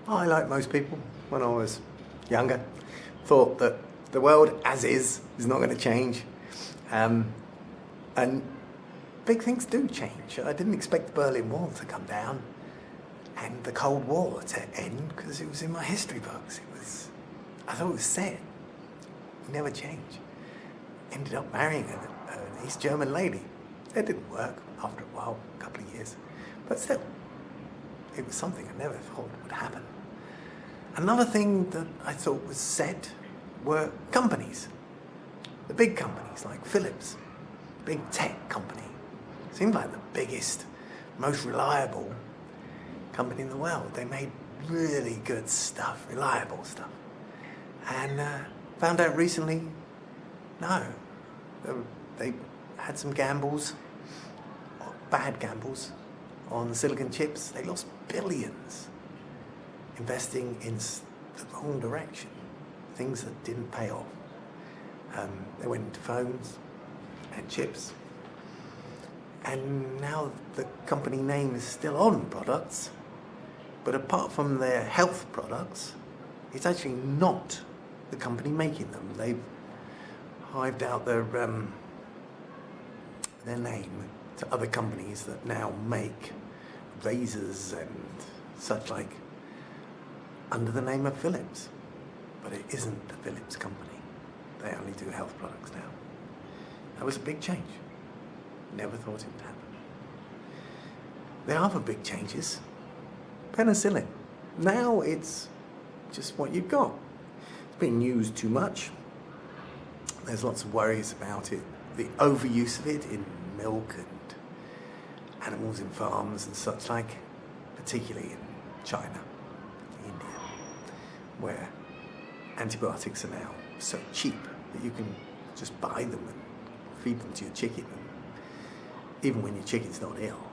I, like most people, when I was younger, thought that the world as is not going to change. And big things do change. I didn't expect the Berlin Wall to come down and the Cold War to end because it was in my history books. I thought it was set. It never changed. Ended up marrying an East German lady. It didn't work after a while, a couple of years. But still, it was something I never thought would happen. Another thing that I thought was set were companies. The big companies like Phillips, big tech company. Seemed like the biggest, most reliable company in the world. They made really good stuff, reliable stuff. And found out recently, no, they had some gambles, bad gambles, on silicon chips. They lost billions investing in the wrong direction, things that didn't pay off. They went into phones and chips, and now the company name is still on products, but apart from their health products, it's actually not the company making them. They've hived out their name to other companies that now make razors and such like under the name of Phillips. But it isn't the Phillips company. They only do health products now. That was a big change. Never thought it would happen. There are other big changes. Penicillin. Now it's just what you've got. It's being used too much. There's lots of worries about it. The overuse of it in milk and animals in farms and such like, particularly in China, India, where antibiotics are now so cheap that you can just buy them and feed them to your chicken, and even when your chicken's not ill,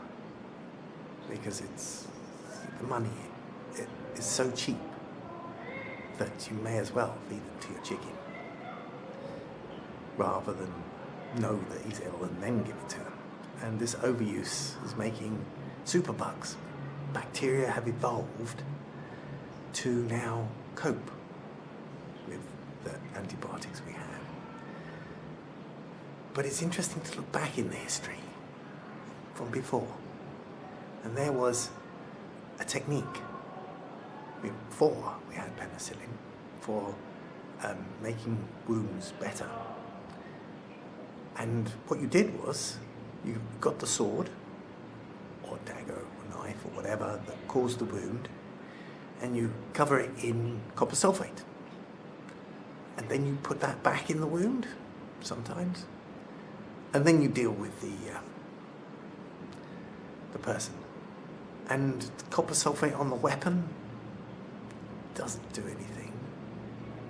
because it's the money is so cheap that you may as well feed them to your chicken rather than know that he's ill and then give it to him. And this overuse is making superbugs. Bacteria have evolved to now cope with the antibiotics we have. But it's interesting to look back in the history from before. And there was a technique before we had penicillin for making wounds better. And what you did was, you got the sword, or dagger, or knife, or whatever that caused the wound, and you cover it in copper sulphate. And then you put that back in the wound, sometimes. And then you deal with the person. And the copper sulphate on the weapon doesn't do anything.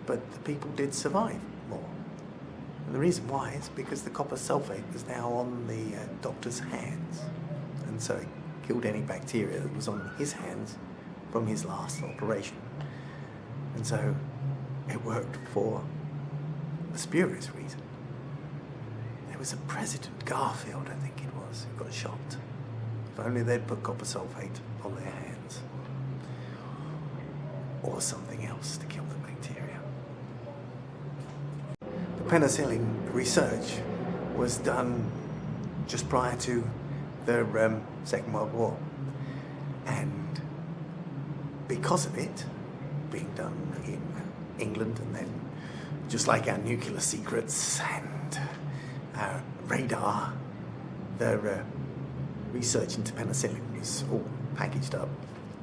But the people did survive more. And the reason why is because the copper sulphate was now on the doctor's hands. And so it killed any bacteria that was on his hands from his last operation. And so it worked for a spurious reason. There was a President Garfield, I think it was, who got shot. If only they'd put copper sulphate on their hands. Or something else to kill the bacteria. The penicillin research was done just prior to the Second World War. And because of it being done in England, and then just like our nuclear secrets and our radar, the research into penicillin was all packaged up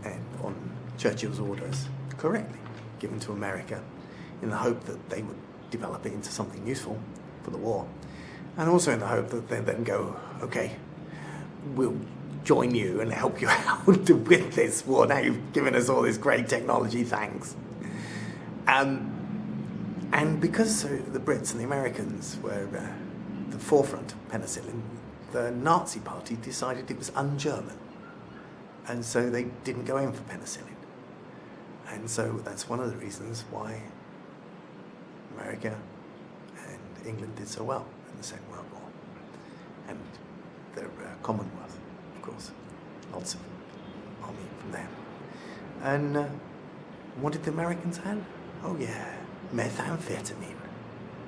and on Churchill's orders correctly given to America in the hope that they would develop it into something useful for the war, and also in the hope that they'd then go, okay, we'll join you and help you out with this war. Now you've given us all this great technology, thanks. And because the Brits and the Americans were the forefront of penicillin, the Nazi Party decided it was un-German. And so they didn't go in for penicillin. And so that's one of the reasons why America and England did so well in the Second World War. And the Commonwealth, of course, lots of army from them. And What did the Americans have? Oh yeah, methamphetamine.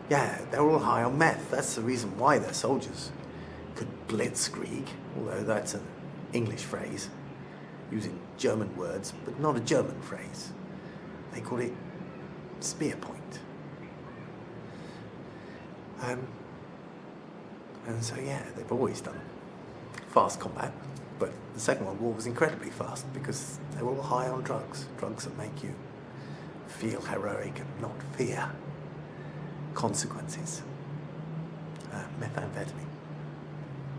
Yeah, they're all high on meth. That's the reason why their soldiers could blitzkrieg, although that's an English phrase, using German words, but not a German phrase. They call it spear point. And so yeah, they've always done fast combat, but the Second World War was incredibly fast because they were all high on drugs that make you feel heroic and not fear consequences. Methamphetamine,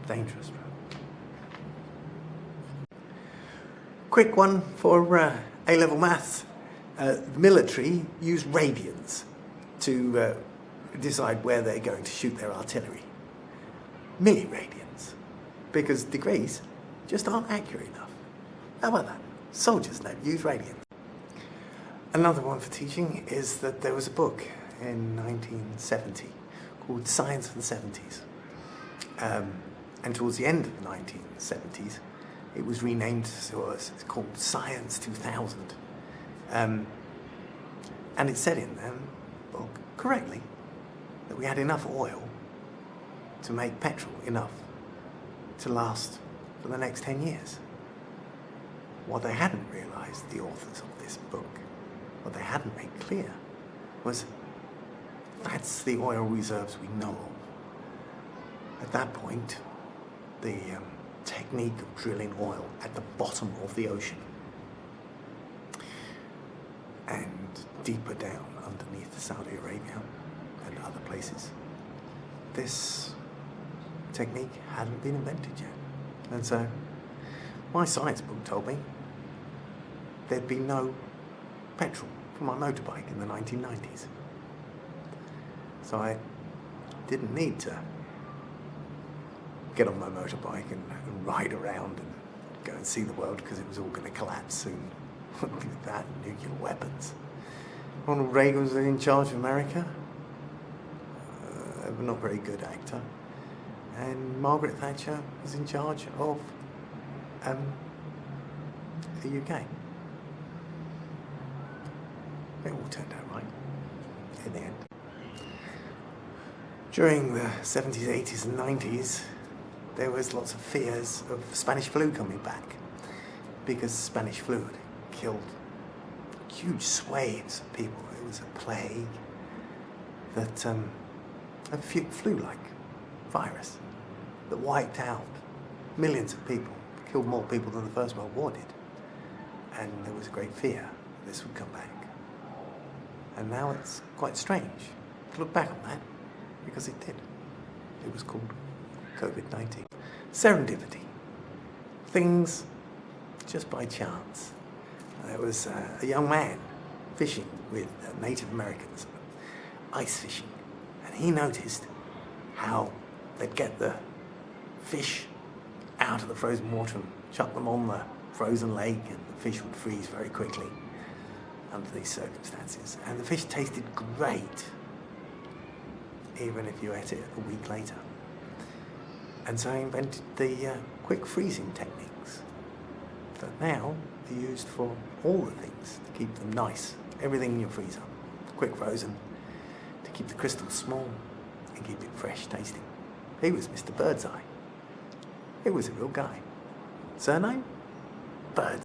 dangerous drug. Quick one for A-level maths. The military use radians to decide where they're going to shoot their artillery. MiniRadiance, because degrees just aren't accurate enough. How about that? Soldiers don't use radians. Another one for teaching is that there was a book in 1970 called Science for the 70s. And towards the end of the 1970s, it was renamed, so it's called Science 2000. And it said in the book, correctly, that we had enough oil to make petrol enough to last for the next 10 years. What they hadn't realised, the authors of this book, what they hadn't made clear was that's the oil reserves we know of. At that point, the technique of drilling oil at the bottom of the ocean and deeper down underneath Saudi Arabia and other places, this technique hadn't been invented yet. And so my science book told me there'd be no petrol for my motorbike in the 1990s. So I didn't need to get on my motorbike and ride around and go and see the world because it was all going to collapse soon. That nuclear weapons. Ronald Reagan was in charge of America, but not very good actor. And Margaret Thatcher was in charge of the UK. It all turned out right in the end. During the 70s, 80s and 90s, there was lots of fears of Spanish flu coming back because Spanish flu had killed huge swathes of people. It was a plague that a flu-like virus that wiped out millions of people, killed more people than the First World War did. And there was a great fear this would come back. And now it's quite strange to look back on that, because it did. It was called COVID-19. Serendipity. Things just by chance. There was a young man fishing with Native Americans, ice fishing, and he noticed how they'd get the fish out of the frozen water and chuck them on the frozen lake, and the fish would freeze very quickly under these circumstances. And the fish tasted great, even if you ate it a week later. And so he invented the quick freezing techniques that now are used for all the things to keep them nice, everything in your freezer, quick frozen, to keep the crystals small and keep it fresh tasting. He was Mr. Birdseye. He was a real guy. Surname? Bird.